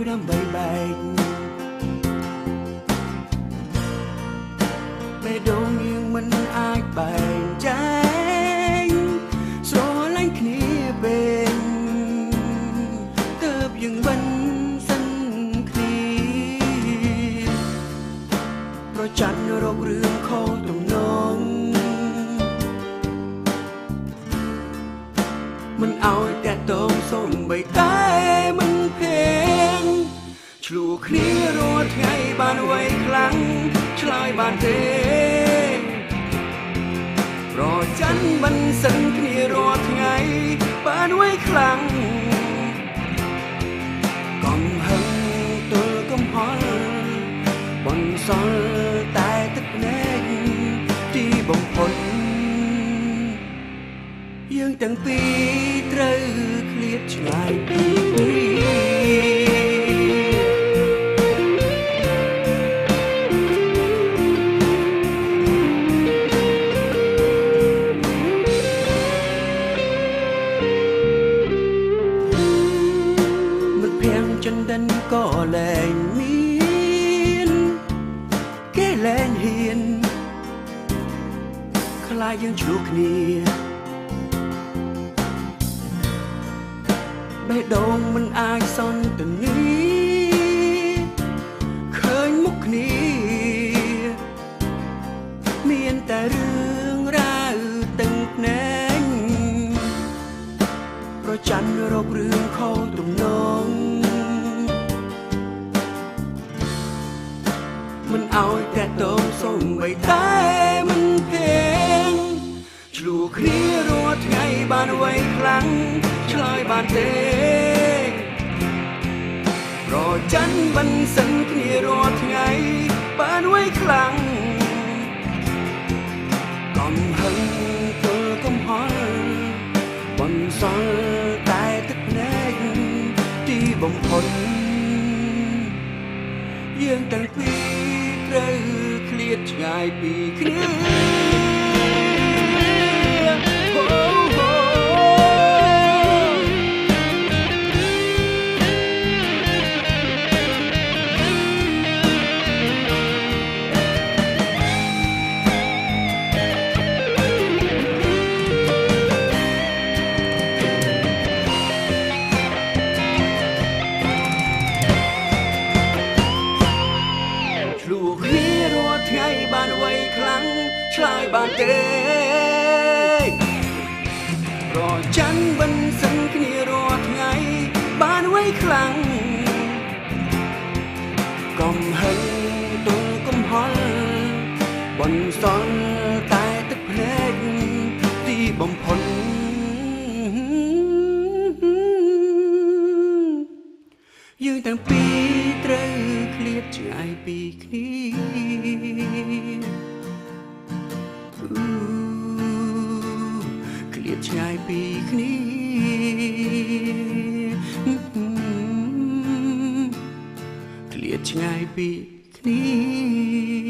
ដើម្បីបែកបេះដូងយើងមិនអាចបែងចែកស្រឡាញ់គ្នាពេលទើបយើងមិនសិនគ្នាប្រច័ណ្ឌរករឿងខុសទំនងមិនឲ្យតែតងសូម្បីតែមិនភេងឆ្លួគ្នារាល់ថ្ងៃបានអ្វីខ្លាំងឆ្លើយបានទេប្រច័ណ្ឌមិនសិនគ្នារាល់ថ្ងៃបានអ្វីខ្លាំងកំហឹងទល់កំហល់បន្សល់តែទឹកភ្នែកទីបំផុតយើងទាំងពីរត្រូវឃ្លាតឆ្ងាយពីគ្នាចិនដិនក៏លែងមានគេលែងហ៊ានខ្លាចយើងឆ្លោះគ្នាបេះដូងមិនអាចសន្ទនាឃើញមុខគ្នាមានតែរឿងរ៉ាវទាំងភ្នែកប្រច័ណ្ឌរករឿងខុសទំនងមិនឲ្យតែតងសូម្បីតែមិនភេងឆ្លួគ្នារាល់ថ្ងៃបានអ្វីខ្លាំងឆ្លើយបានទេប្រច័ណ្ឌមិនសិនគ្នារាល់ថ្ងៃបានអ្វីខ្លាំងកំហឹងទល់កំហល់បន្សល់តែទឹកភ្នែកទីបំផុតយើងទាំងពីរត្រូវឃ្លាតឆ្ងាយពីគ្នាថ្ងៃបានអ្វីខ្លាំងឆ្លើយបានទេប្រច័ណ្ឌមិនសិនគ្នារាល់ថ្ងៃបានអ្វីខ្លាំងកំហឹងទល់កំហល់បន្សល់តែទឹកភ្នែកទីបំផុតយើងទាំងពីរត្រូវឃ្លាតឆ្ងាយពីគ្នាឃ្លាតឆ្ងាយពីគ្នាឃ្លាតឆ្ងាយពីគ្នា